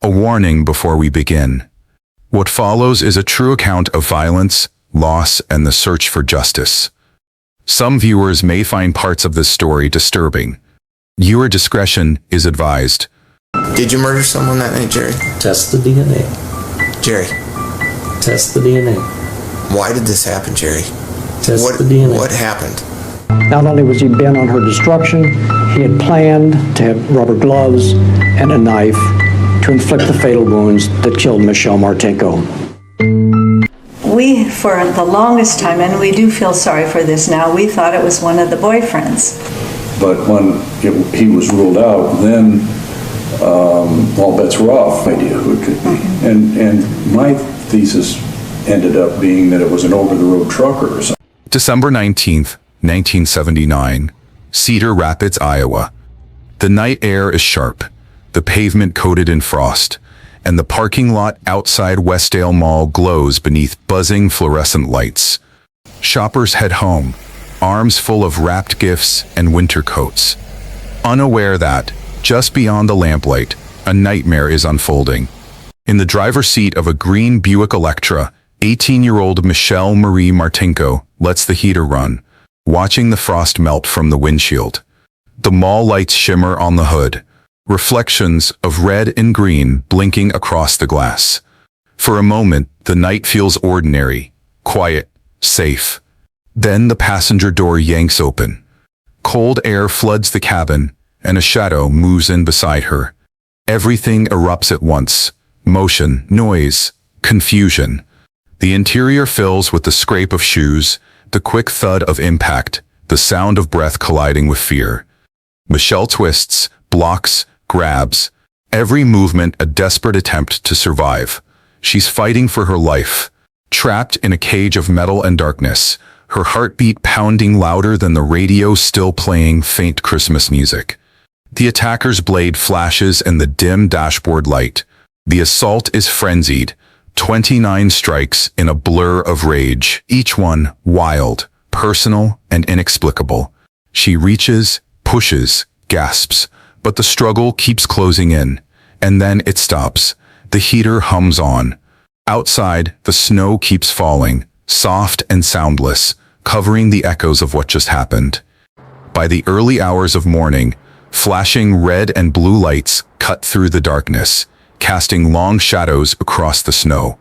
A warning before we begin. What follows is a true account of violence, loss, and the search for justice. Some viewers may find parts of this story disturbing. Viewer discretion is advised. Did you murder someone that night, Jerry? Test the DNA. Jerry. Test the DNA. Why did this happen, Jerry? Test the DNA. What happened? Not only was he bent on her destruction, he had planned to have rubber gloves and a knife to inflict the fatal wounds that killed Michelle Martinko. We, for the longest time, and we do feel sorry for this now, we thought it was one of the boyfriends. But when he was ruled out, then all bets were off. Idea who it could be. And my thesis ended up being that it was an over-the-road trucker or something. December 19th, 1979, Cedar Rapids, Iowa. The night air is sharp, the pavement coated in frost, and the parking lot outside Westdale Mall glows beneath buzzing fluorescent lights. Shoppers head home, arms full of wrapped gifts and winter coats, unaware that, just beyond the lamplight, a nightmare is unfolding. In the driver's seat of a green Buick Electra, 18-year-old Michelle Marie Martinko lets the heater run, watching the frost melt from the windshield. The mall lights shimmer on the hood, reflections of red and green blinking across the glass. For a moment, the night feels ordinary, quiet, safe. Then the passenger door yanks open. Cold air floods the cabin, and a shadow moves in beside her. Everything erupts at once. Motion, noise, confusion. The interior fills with the scrape of shoes, the quick thud of impact, the sound of breath colliding with fear. Michelle twists, blocks, grabs, every movement a desperate attempt to survive. She's fighting for her life, trapped in a cage of metal and darkness, her heartbeat pounding louder than the radio still playing faint Christmas music. The attacker's blade flashes in the dim dashboard light. The assault is frenzied, 29 strikes in a blur of rage, each one wild, personal, and inexplicable. She reaches, pushes, gasps, but the struggle keeps closing in, and then it stops. The heater hums on. Outside, the snow keeps falling, soft and soundless, covering the echoes of what just happened. By the early hours of morning, flashing red and blue lights cut through the darkness, casting long shadows across the snow.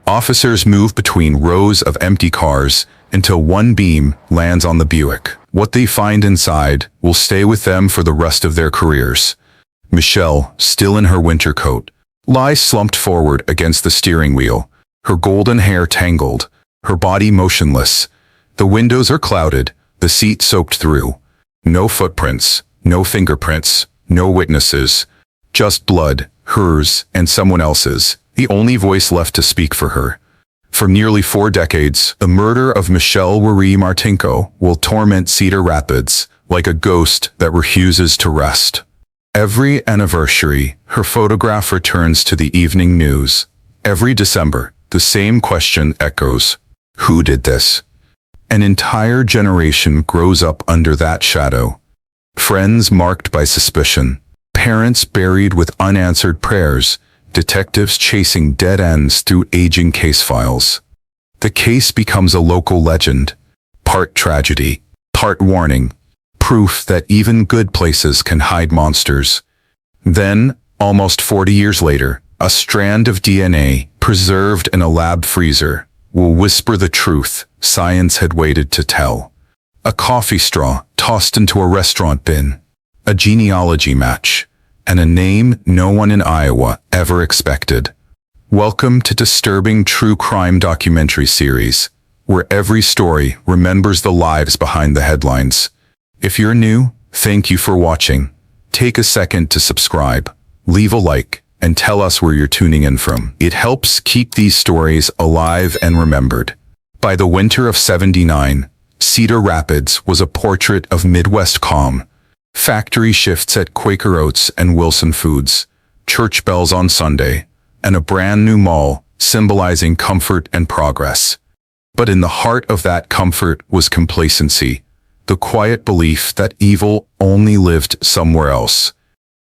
Officers move between rows of empty cars until one beam lands on the Buick. What they find inside will stay with them for the rest of their careers. Michelle, still in her winter coat, lies slumped forward against the steering wheel, her golden hair tangled, her body motionless. The windows are clouded, the seat soaked through. No footprints, no fingerprints, no witnesses. Just blood, hers and someone else's, the only voice left to speak for her. For nearly 4 decades, the murder of Michelle Marie Martinko will torment Cedar Rapids like a ghost that refuses to rest. Every anniversary, her photograph returns to the evening news. Every December, the same question echoes. Who did this? An entire generation grows up under that shadow. Friends marked by suspicion, parents buried with unanswered prayers, detectives chasing dead ends through aging case files. The case becomes a local legend, part tragedy, part warning, proof that even good places can hide monsters. Then, almost 40 years later, a strand of DNA, preserved in a lab freezer, will whisper the truth science had waited to tell. A coffee straw tossed into a restaurant bin, a genealogy match, and a name no one in Iowa ever expected. Welcome to Disturbing True Crime Documentary Series, where every story remembers the lives behind the headlines. If you're new, thank you for watching. Take a second to subscribe, leave a like, and tell us where you're tuning in from. It helps keep these stories alive and remembered. By the winter of '79, Cedar Rapids was a portrait of Midwest calm. Factory shifts at Quaker Oats and Wilson Foods, church bells on Sunday, and a brand new mall symbolizing comfort and progress. But in the heart of that comfort was complacency, the quiet belief that evil only lived somewhere else.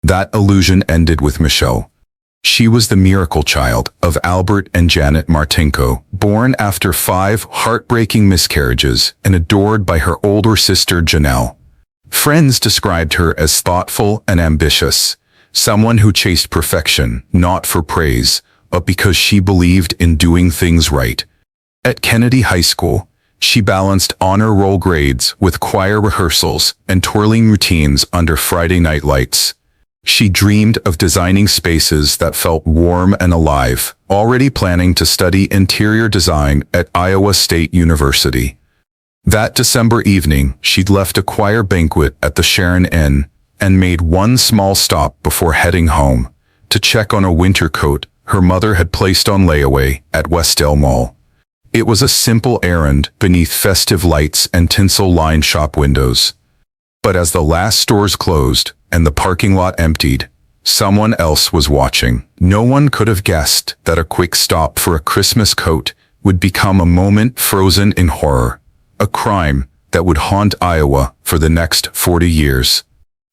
That illusion ended with Michelle. She was the miracle child of Albert and Janet Martinko, born after 5 heartbreaking miscarriages and adored by her older sister Janelle. Friends described her as thoughtful and ambitious, someone who chased perfection, not for praise, but because she believed in doing things right. At Kennedy High School, she balanced honor roll grades with choir rehearsals and twirling routines under Friday night lights. She dreamed of designing spaces that felt warm and alive, already planning to study interior design at Iowa State University. That December evening, she'd left a choir banquet at the Sharon Inn and made one small stop before heading home to check on a winter coat her mother had placed on layaway at Westdale Mall. It was a simple errand beneath festive lights and tinsel-lined shop windows. But as the last stores closed and the parking lot emptied, someone else was watching. No one could have guessed that a quick stop for a Christmas coat would become a moment frozen in horror, a crime that would haunt Iowa for the next 40 years.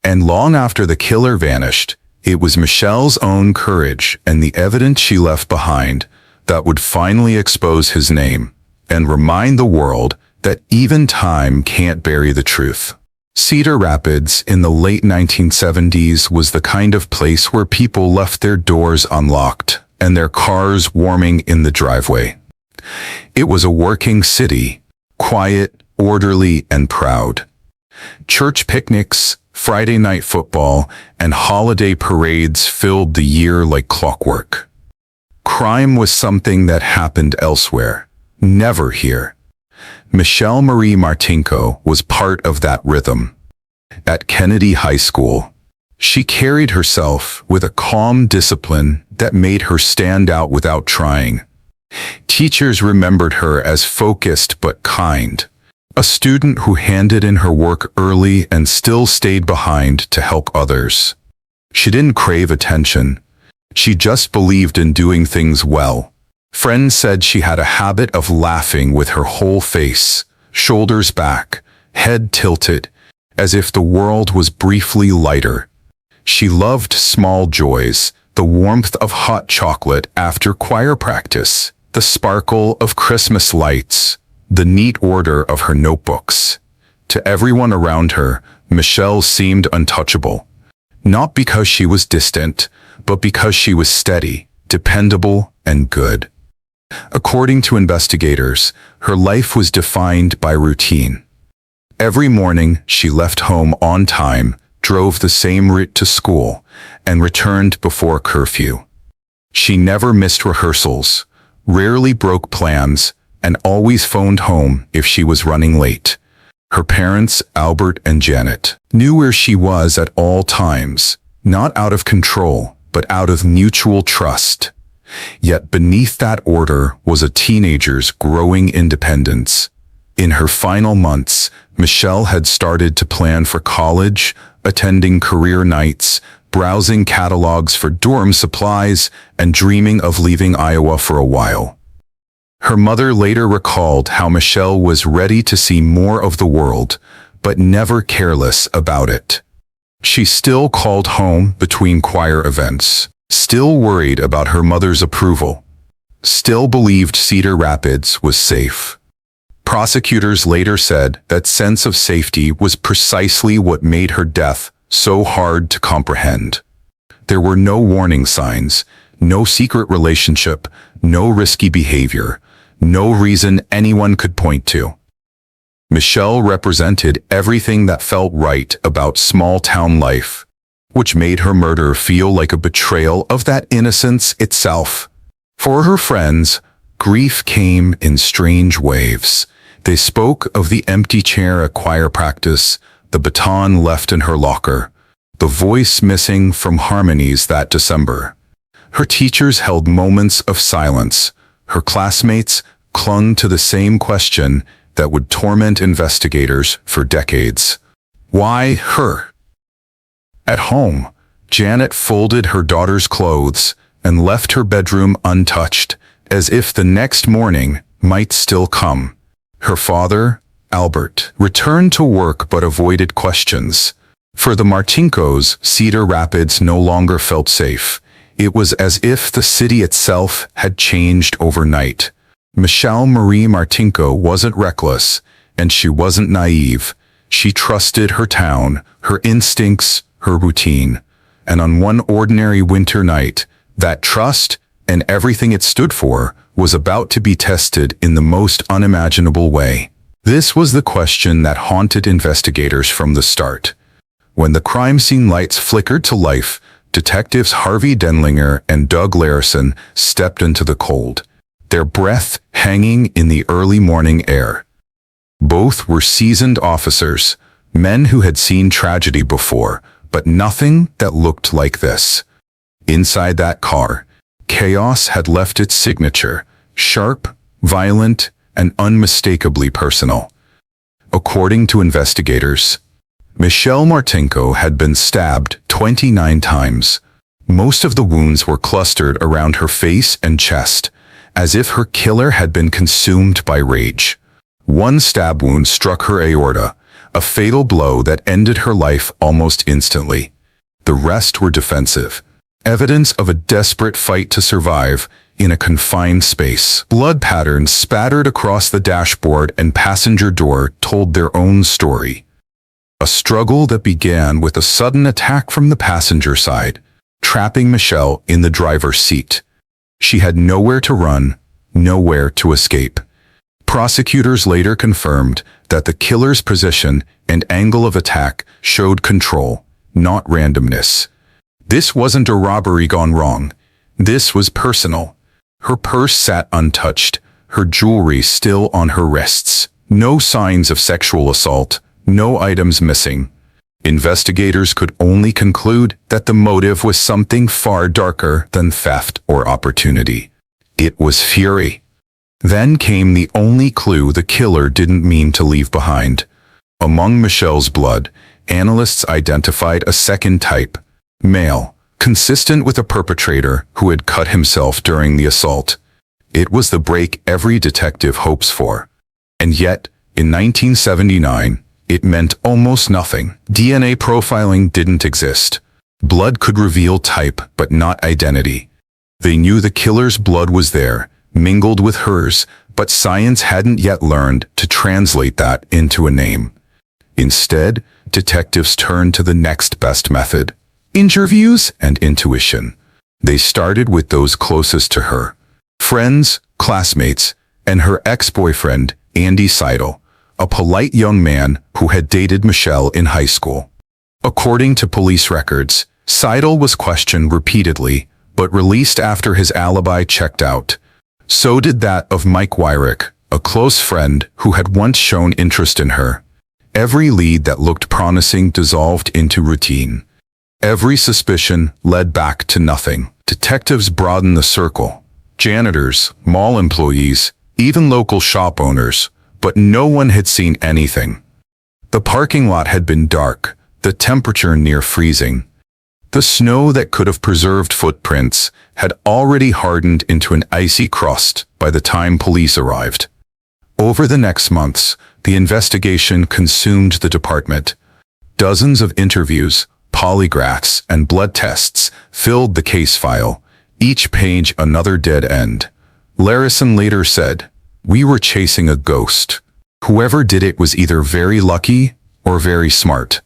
And long after the killer vanished, it was Michelle's own courage and the evidence she left behind that would finally expose his name and remind the world that even time can't bury the truth. Cedar Rapids in the late 1970s was the kind of place where people left their doors unlocked and their cars warming in the driveway. It was a working city, quiet, orderly, and proud. Church picnics, Friday night football, and holiday parades filled the year like clockwork. Crime was something that happened elsewhere, never here. Michelle Marie Martinko was part of that rhythm. At Kennedy High School, she carried herself with a calm discipline that made her stand out without trying. Teachers remembered her as focused but kind, a student who handed in her work early and still stayed behind to help others. She didn't crave attention. She just believed in doing things well. Friends said she had a habit of laughing with her whole face, shoulders back, head tilted, as if the world was briefly lighter. She loved small joys, the warmth of hot chocolate after choir practice, the sparkle of Christmas lights, the neat order of her notebooks. To everyone around her, Michelle seemed untouchable. Not because she was distant, but because she was steady, dependable, and good. According to investigators, her life was defined by routine. Every morning, she left home on time, drove the same route to school, and returned before curfew. She never missed rehearsals, rarely broke plans, and always phoned home if she was running late. Her parents, Albert and Janet, knew where she was at all times, not out of control, but out of mutual trust. Yet beneath that order was a teenager's growing independence. In her final months, Michelle had started to plan for college, attending career nights, browsing catalogs for dorm supplies, and dreaming of leaving Iowa for a while. Her mother later recalled how Michelle was ready to see more of the world, but never careless about it. She still called home between choir events, still worried about her mother's approval, still believed Cedar Rapids was safe. Prosecutors later said that sense of safety was precisely what made her death so hard to comprehend. There were no warning signs, no secret relationship, no risky behavior, no reason anyone could point to. Michelle represented everything that felt right about small-town life, which made her murder feel like a betrayal of that innocence itself. For her friends, grief came in strange waves. They spoke of the empty chair at choir practice, the baton left in her locker, the voice missing from harmonies that December. Her teachers held moments of silence. Her classmates clung to the same question that would torment investigators for decades. Why her? At home, Janet folded her daughter's clothes and left her bedroom untouched, as if the next morning might still come. Her father, Albert, returned to work but avoided questions. For the Martinkos, Cedar Rapids no longer felt safe. It was as if the city itself had changed overnight. Michelle Marie Martinko wasn't reckless, and she wasn't naive. She trusted her town, her instincts, her routine. And on one ordinary winter night, that trust and everything it stood for was about to be tested in the most unimaginable way. This was the question that haunted investigators from the start. When the crime scene lights flickered to life, detectives Harvey Denlinger and Doug Larison stepped into the cold, their breath hanging in the early morning air. Both were seasoned officers, men who had seen tragedy before, but nothing that looked like this. Inside that car, chaos had left its signature, sharp, violent, and unmistakably personal. According to investigators, Michelle Martinko had been stabbed 29 times. Most of the wounds were clustered around her face and chest, as if her killer had been consumed by rage. One stab wound struck her aorta, a fatal blow that ended her life almost instantly. The rest were defensive, evidence of a desperate fight to survive in a confined space. Blood patterns spattered across the dashboard and passenger door told their own story. A struggle that began with a sudden attack from the passenger side, trapping Michelle in the driver's seat. She had nowhere to run, nowhere to escape. Prosecutors later confirmed that the killer's position and angle of attack showed control, not randomness. This wasn't a robbery gone wrong. This was personal. Her purse sat untouched, her jewelry still on her wrists. No signs of sexual assault, no items missing. Investigators could only conclude that the motive was something far darker than theft or opportunity. It was fury. Then came the only clue the killer didn't mean to leave behind. Among Michelle's blood, analysts identified a second type, male, consistent with a perpetrator who had cut himself during the assault. It was the break every detective hopes for. And yet, in 1979, it meant almost nothing. DNA profiling didn't exist. Blood could reveal type, but not identity. They knew the killer's blood was there, mingled with hers, but science hadn't yet learned to translate that into a name. Instead, detectives turned to the next best method: interviews and intuition. They started with those closest to her: friends, classmates, and her ex-boyfriend, Andy Cedar, a polite young man who had dated Michelle in high school. According to police records, Cedar was questioned repeatedly, but released after his alibi checked out. So did that of Mike Wyrick, a close friend who had once shown interest in her. Every lead that looked promising dissolved into routine. Every suspicion led back to nothing. Detectives broadened the circle: janitors, mall employees, even local shop owners, but no one had seen anything. The parking lot had been dark, the temperature near freezing. The snow that could have preserved footprints had already hardened into an icy crust by the time police arrived. Over the next months, the investigation consumed the department. Dozens of interviews, polygraphs, and blood tests filled the case file, each page another dead end. Larison later said, "We were chasing a ghost. Whoever did it was either very lucky or very smart."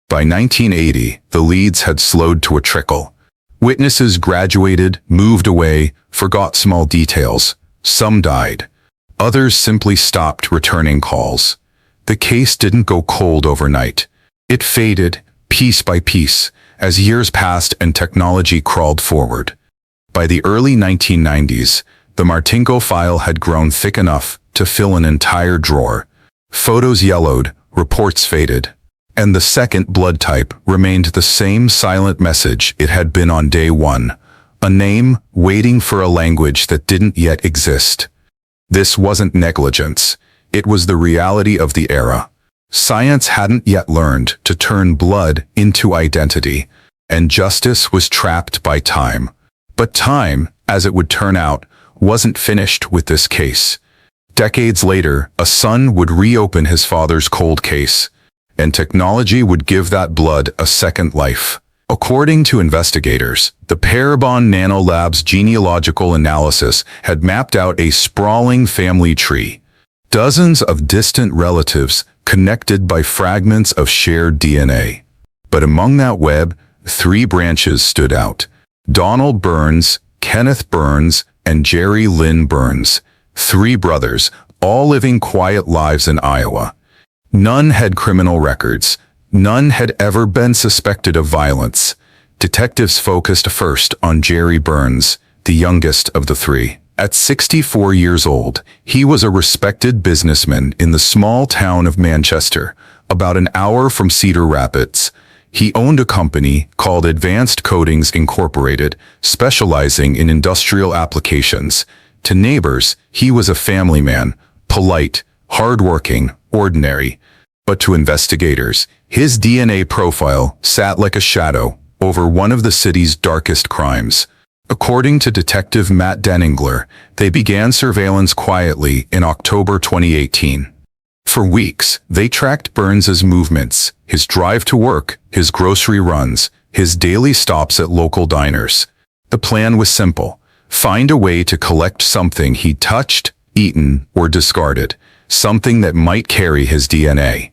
By 1980, the leads had slowed to a trickle. Witnesses graduated, moved away, forgot small details. Some died. Others simply stopped returning calls. The case didn't go cold overnight. It faded, piece by piece, as years passed and technology crawled forward. By the early 1990s, the Martinko file had grown thick enough to fill an entire drawer. Photos yellowed, reports faded, and the second blood type remained the same silent message it had been on day one: a name waiting for a language that didn't yet exist. This wasn't negligence. It was the reality of the era. Science hadn't yet learned to turn blood into identity, and justice was trapped by time. But time, as it would turn out, wasn't finished with this case. Decades later, a son would reopen his father's cold case, and technology would give that blood a second life. According to investigators, the Parabon Nanolabs genealogical analysis had mapped out a sprawling family tree, dozens of distant relatives connected by fragments of shared DNA. But among that web, 3 branches stood out: Donald Burns, Kenneth Burns, and Jerry Lynn Burns, 3 brothers, all living quiet lives in Iowa. None had criminal records. None had ever been suspected of violence. Detectives focused first on Jerry Burns, the youngest of the 3. At 64 years old, he was a respected businessman in the small town of Manchester, about an hour from Cedar Rapids. He owned a company called Advanced Coatings Incorporated, specializing in industrial applications. To neighbors, he was a family man, polite, hardworking, ordinary. But to investigators, his DNA profile sat like a shadow over one of the city's darkest crimes. According to Detective Matt Deningler, they began surveillance quietly in October 2018. For weeks, they tracked Burns's movements, his drive to work, his grocery runs, his daily stops at local diners. The plan was simple: find a way to collect something he'd touched, eaten, or discarded, something that might carry his DNA.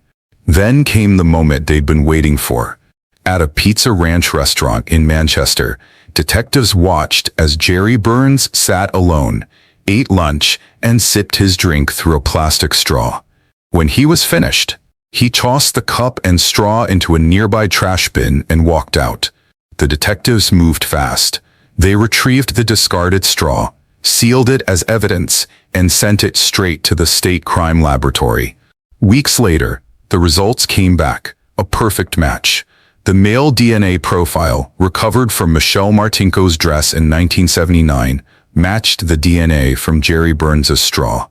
Then came the moment they'd been waiting for. At a Pizza Ranch restaurant in Manchester, detectives watched as Jerry Burns sat alone, ate lunch, and sipped his drink through a plastic straw. When he was finished, he tossed the cup and straw into a nearby trash bin and walked out. The detectives moved fast. They retrieved the discarded straw, sealed it as evidence, and sent it straight to the state crime laboratory. Weeks later, the results came back, a perfect match. The male DNA profile, recovered from Michelle Martinko's dress in 1979, matched the DNA from Jerry Burns's straw.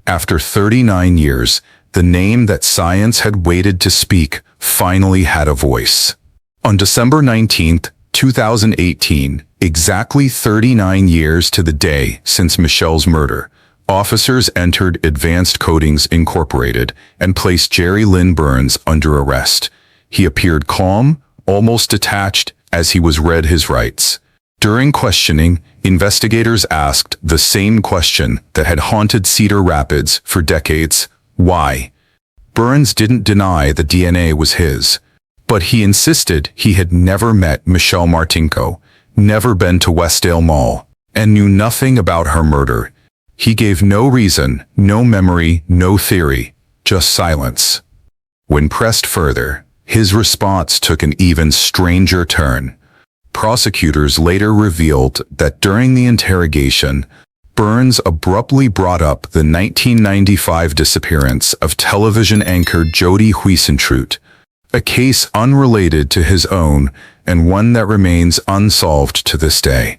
After 39 years, the name that science had waited to speak finally had a voice. On December 19, 2018, exactly 39 years to the day since Michelle's murder, officers entered Advanced Coatings Incorporated and placed Jerry Lynn Burns under arrest. He appeared calm, almost detached, as he was read his rights. During questioning, investigators asked the same question that had haunted Cedar Rapids for decades: why? Burns didn't deny the DNA was his, but he insisted he had never met Michelle Martinko, never been to Westdale Mall, and knew nothing about her murder. He gave no reason, no memory, no theory, just silence. When pressed further, his response took an even stranger turn. Prosecutors later revealed that during the interrogation, Burns abruptly brought up the 1995 disappearance of television anchor Jody Huisentruit, a case unrelated to his own and one that remains unsolved to this day.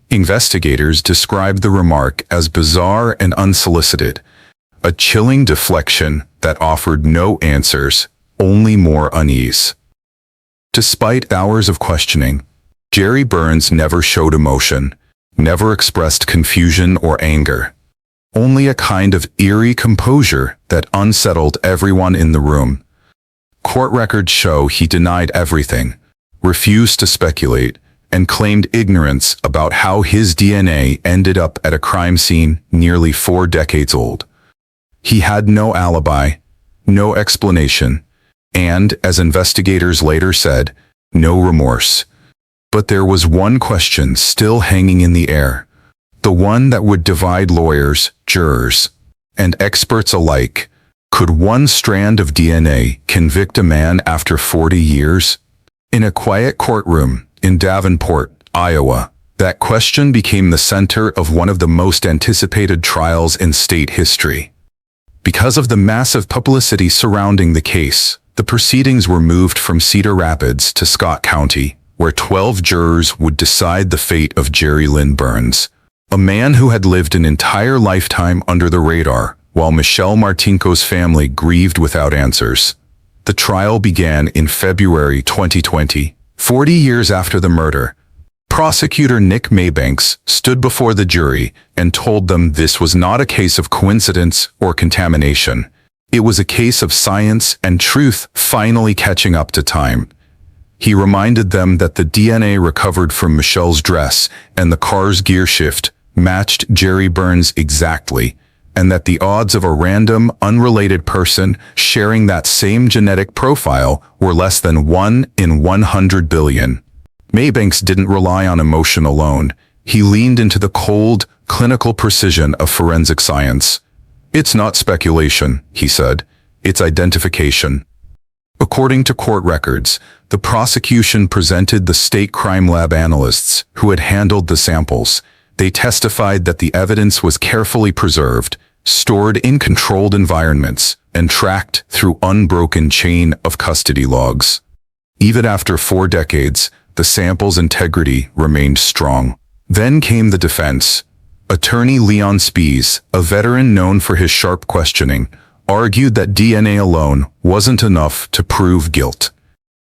Investigators described the remark as bizarre and unsolicited, a chilling deflection that offered no answers, only more unease. Despite hours of questioning, Jerry Burns never showed emotion, never expressed confusion or anger, only a kind of eerie composure that unsettled everyone in the room. Court records show he denied everything, refused to speculate, and claimed ignorance about how his DNA ended up at a crime scene nearly 4 decades old. He had no alibi, no explanation, and, as investigators later said, no remorse. But there was one question still hanging in the air, the one that would divide lawyers, jurors, and experts alike. Could one strand of DNA convict a man after 40 years? In a quiet courtroom in Davenport, Iowa, that question became the center of one of the most anticipated trials in state history. Because of the massive publicity surrounding the case, the proceedings were moved from Cedar Rapids to Scott County, where 12 jurors would decide the fate of Jerry Lynn Burns, a man who had lived an entire lifetime under the radar, while Michelle Martinko's family grieved without answers. The trial began in February 2020, 40 years after the murder. Prosecutor Nick Maybanks stood before the jury and told them this was not a case of coincidence or contamination. It was a case of science and truth finally catching up to time. He reminded them that the DNA recovered from Michelle's dress and the car's gear shift matched Jerry Burns exactly, and that the odds of a random, unrelated person sharing that same genetic profile were less than 1 in 100 billion. Maybanks didn't rely on emotion alone. He leaned into the cold, clinical precision of forensic science. "It's not speculation," he said. "It's identification." According to court records, the prosecution presented the state crime lab analysts who had handled the samples. They testified that the evidence was carefully preserved, stored in controlled environments, and tracked through unbroken chain of custody logs. Even after 4 decades, the sample's integrity remained strong. Then came the defense. Attorney Leon Spies, a veteran known for his sharp questioning, argued that DNA alone wasn't enough to prove guilt.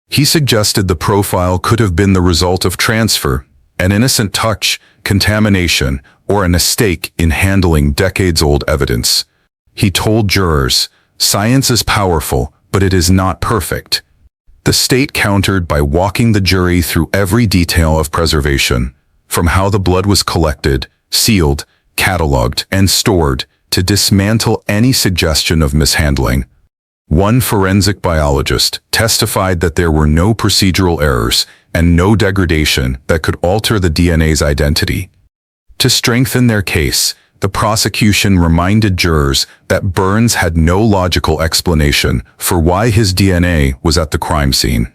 He suggested the profile could have been the result of transfer, an innocent touch, contamination, or a mistake in handling decades-old evidence. He told jurors, "Science is powerful, but it is not perfect." The state countered by walking the jury through every detail of preservation, from how the blood was collected, sealed, cataloged, and stored, to dismantle any suggestion of mishandling. One forensic biologist testified that there were no procedural errors and no degradation that could alter the DNA's identity. To strengthen their case, the prosecution reminded jurors that Burns had no logical explanation for why his DNA was at the crime scene.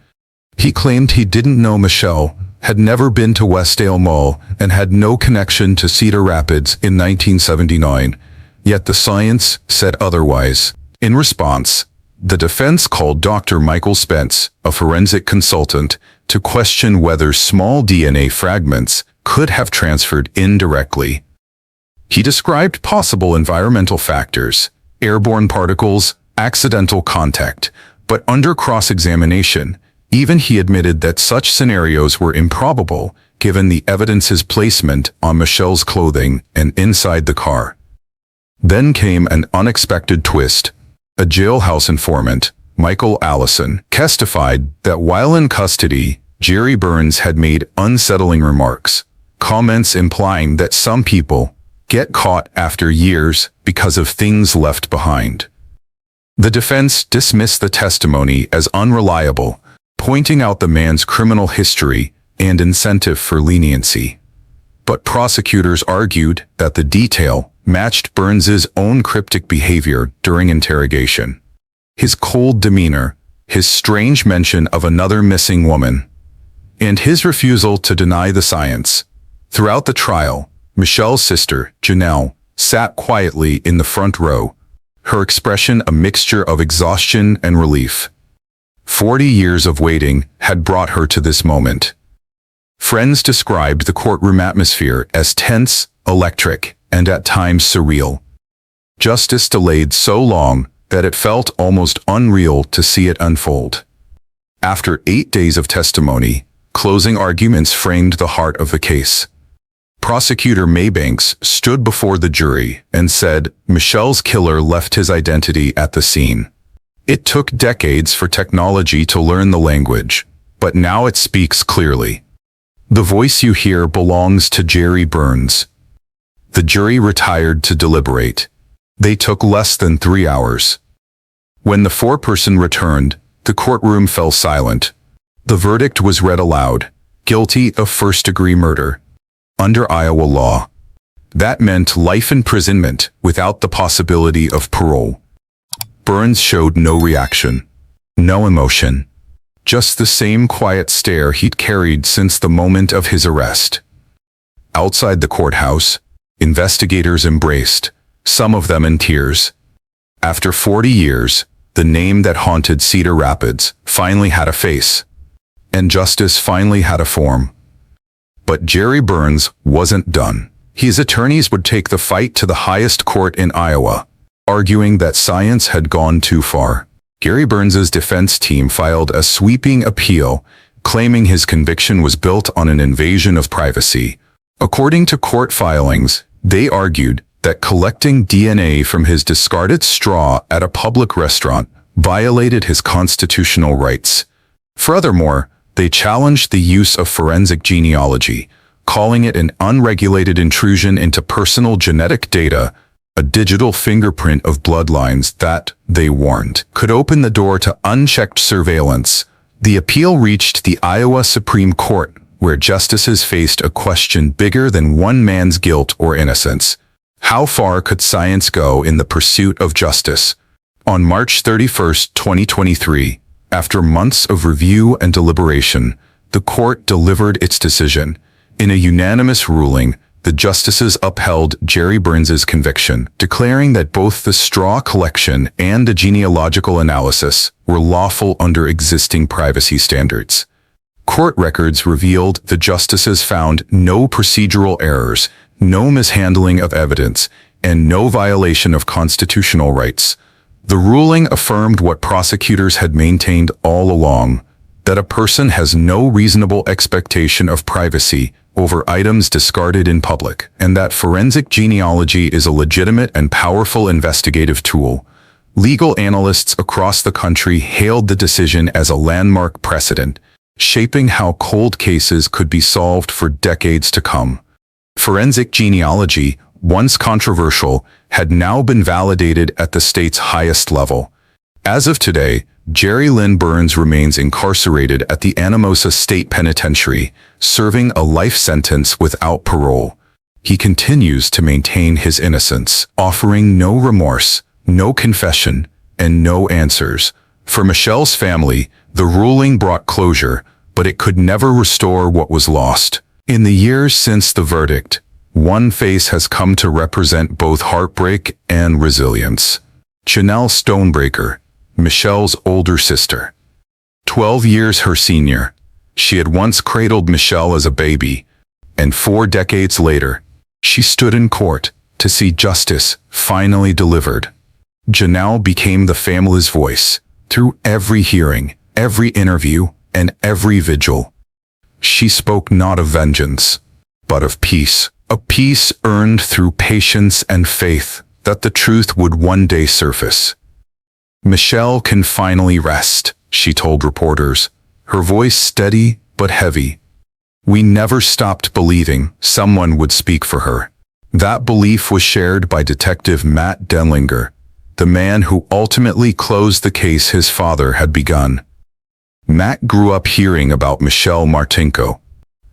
He claimed he didn't know Michelle, had never been to Westdale Mall, and had no connection to Cedar Rapids in 1979. Yet the science said otherwise. In response, the defense called Dr. Michael Spence, a forensic consultant, to question whether small DNA fragments could have transferred indirectly. He described possible environmental factors, airborne particles, accidental contact, but under cross-examination, even he admitted that such scenarios were improbable given the evidence's placement on Michelle's clothing and inside the car. Then came an unexpected twist. A jailhouse informant, Michael Allison, testified that while in custody, Jerry Burns had made unsettling remarks, comments implying that some people get caught after years because of things left behind. The defense dismissed the testimony as unreliable, pointing out the man's criminal history and incentive for leniency. But prosecutors argued that the detail matched Burns's own cryptic behavior during interrogation. His cold demeanor, his strange mention of another missing woman, and his refusal to deny the science. Throughout the trial, Michelle's sister, Janelle, sat quietly in the front row, her expression a mixture of exhaustion and relief. 40 years of waiting had brought her to this moment. Friends described the courtroom atmosphere as tense, electric, and at times surreal. Justice delayed so long that it felt almost unreal to see it unfold. After 8 days of testimony, closing arguments framed the heart of the case. Prosecutor Maybanks stood before the jury and said Michelle's killer left his identity at the scene. It took decades for technology to learn the language, but now it speaks clearly. The voice you hear belongs to Jerry Burns. The jury retired to deliberate. They took less than 3 hours. When the foreperson returned, the courtroom fell silent. The verdict was read aloud, guilty of first-degree murder. Under Iowa law, that meant life imprisonment without the possibility of parole. Burns showed no reaction, no emotion, just the same quiet stare he'd carried since the moment of his arrest. Outside the courthouse, investigators embraced, some of them in tears. After 40 years, the name that haunted Cedar Rapids finally had a face, and justice finally had a form. But Jerry Burns wasn't done. His attorneys would take the fight to the highest court in Iowa, arguing that science had gone too far. Jerry Burns's defense team filed a sweeping appeal, claiming his conviction was built on an invasion of privacy. According to court filings, they argued that collecting DNA from his discarded straw at a public restaurant violated his constitutional rights. Furthermore, They challenged the use of forensic genealogy, calling it an unregulated intrusion into personal genetic data, a digital fingerprint of bloodlines that, they warned, could open the door to unchecked surveillance. The appeal reached the Iowa Supreme Court, where justices faced a question bigger than one man's guilt or innocence. How far could science go in the pursuit of justice? On March 31, 2023, after months of review and deliberation, the court delivered its decision. In a unanimous ruling, the justices upheld Jerry Burns's conviction, declaring that both the straw collection and the genealogical analysis were lawful under existing privacy standards. Court records revealed the justices found no procedural errors, no mishandling of evidence, and no violation of constitutional rights. The ruling affirmed what prosecutors had maintained all along, that a person has no reasonable expectation of privacy over items discarded in public, and that forensic genealogy is a legitimate and powerful investigative tool. Legal analysts across the country hailed the decision as a landmark precedent, shaping how cold cases could be solved for decades to come. Forensic genealogy, once controversial, had now been validated at the state's highest level. As of today, Jerry Lynn Burns remains incarcerated at the Anamosa State Penitentiary, serving a life sentence without parole. He continues to maintain his innocence, offering no remorse, no confession, and no answers. For Michelle's family, the ruling brought closure, but it could never restore what was lost. In the years since the verdict, one face has come to represent both heartbreak and resilience. Janelle Stonebreaker, Michelle's older sister. 12 years her senior, she had once cradled Michelle as a baby, and 4 decades later, she stood in court to see justice finally delivered. Janelle became the family's voice through every hearing, every interview, and every vigil. She spoke not of vengeance, but of peace, a peace earned through patience and faith that the truth would one day surface. Michelle can finally rest, she told reporters, her voice steady but heavy. We never stopped believing someone would speak for her. That belief was shared by Detective Matt Denlinger, the man who ultimately closed the case his father had begun. Matt grew up hearing about Michelle Martinko,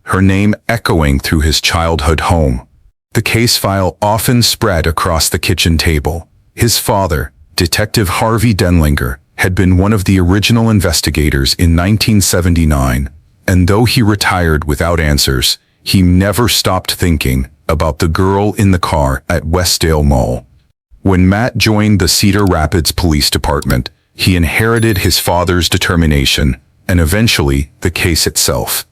her name echoing through his childhood home. The case file often spread across the kitchen table. His father, Detective Harvey Denlinger, had been one of the original investigators in 1979, and though he retired without answers, he never stopped thinking about the girl in the car at Westdale Mall. When Matt joined the Cedar Rapids Police Department, he inherited his father's determination and eventually the case itself.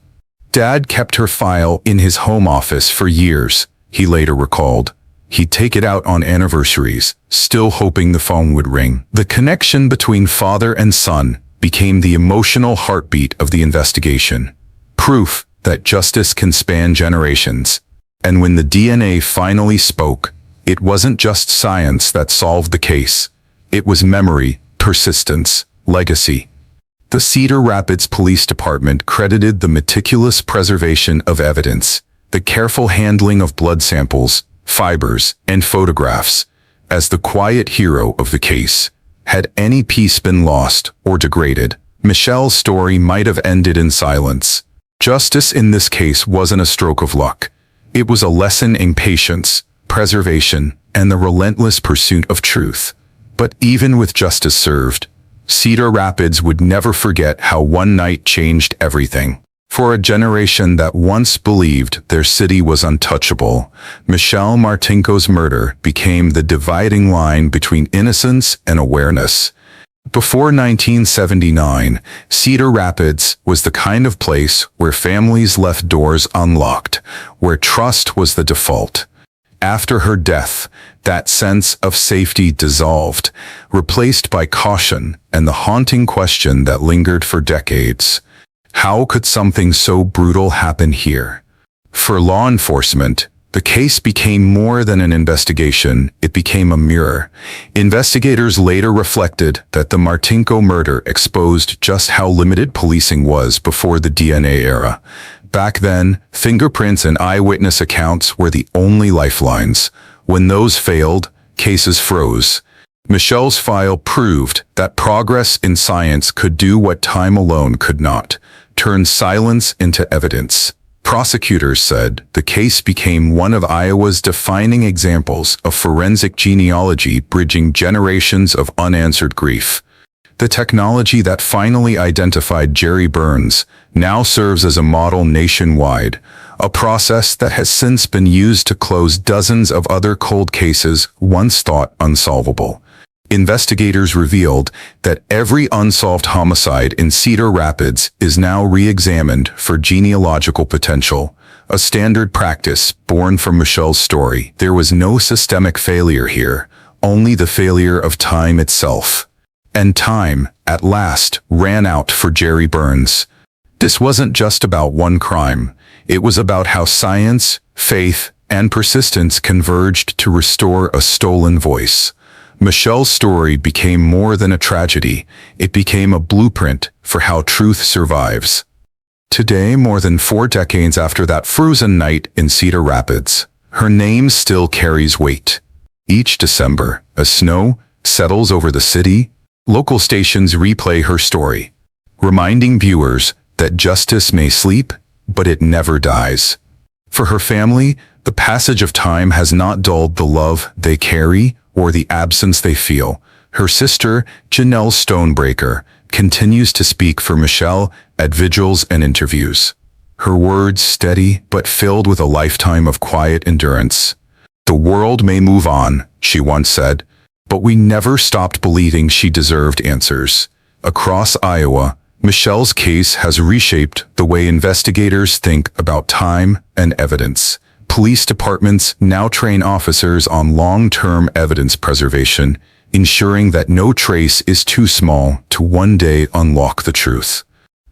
Dad kept her file in his home office for years, he later recalled. He'd take it out on anniversaries, still hoping the phone would ring. The connection between father and son became the emotional heartbeat of the investigation, proof that justice can span generations. And when the DNA finally spoke, it wasn't just science that solved the case. It was memory, persistence, legacy. The Cedar Rapids Police Department credited the meticulous preservation of evidence, the careful handling of blood samples, fibers, and photographs, as the quiet hero of the case. Had any piece been lost or degraded, Michelle's story might have ended in silence. Justice in this case wasn't a stroke of luck. It was a lesson in patience, preservation, and the relentless pursuit of truth. But even with justice served, Cedar Rapids would never forget how one night changed everything. For a generation that once believed their city was untouchable, Michelle Martinko's murder became the dividing line between innocence and awareness. Before 1979, Cedar Rapids was the kind of place where families left doors unlocked, where trust was the default. After her death, that sense of safety dissolved, replaced by caution and the haunting question that lingered for decades. How could something so brutal happen here? For law enforcement, The case became more than an investigation, it became a mirror. Investigators later reflected that the Martinko murder exposed just how limited policing was before the DNA era. Back then, fingerprints and eyewitness accounts were the only lifelines. When those failed, cases froze. Michelle's file proved that progress in science could do what time alone could not, turn silence into evidence. Prosecutors said the case became one of Iowa's defining examples of forensic genealogy bridging generations of unanswered grief. The technology that finally identified Jerry Burns now serves as a model nationwide, a process that has since been used to close dozens of other cold cases once thought unsolvable. Investigators revealed that every unsolved homicide in Cedar Rapids is now re-examined for genealogical potential, a standard practice born from Michelle's story. There was no systemic failure here, only the failure of time itself. And time, at last, ran out for Jerry Burns. This wasn't just about one crime. It was about how science, faith, and persistence converged to restore a stolen voice. Michelle's story became more than a tragedy. It became a blueprint for how truth survives. Today, more than 4 decades after that frozen night in Cedar Rapids, her name still carries weight. Each December, as snow settles over the city, local stations replay her story, reminding viewers that justice may sleep, but it never dies. For her family, the passage of time has not dulled the love they carry or the absence they feel. Her sister, Janelle Stonebreaker, continues to speak for Michelle at vigils and interviews. Her words steady but filled with a lifetime of quiet endurance. "The world may move on," she once said, but we never stopped believing she deserved answers. Across Iowa, Michelle's case has reshaped the way investigators think about time and evidence. Police departments now train officers on long-term evidence preservation, ensuring that no trace is too small to one day unlock the truth.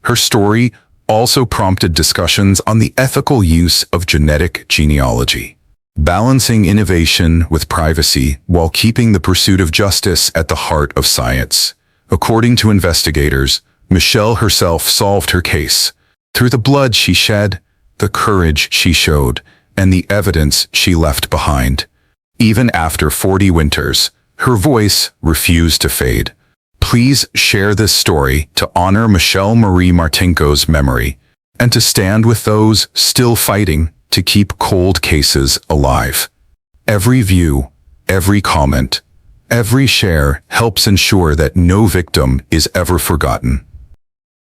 Her story also prompted discussions on the ethical use of genetic genealogy, balancing innovation with privacy while keeping the pursuit of justice at the heart of science. According to investigators, Michelle herself solved her case through the blood she shed, the courage she showed, and the evidence she left behind. Even after 40 winters, her voice refused to fade. Please share this story to honor Michelle Marie Martinko's memory and to stand with those still fighting to keep cold cases alive. Every view, every comment, every share helps ensure that no victim is ever forgotten.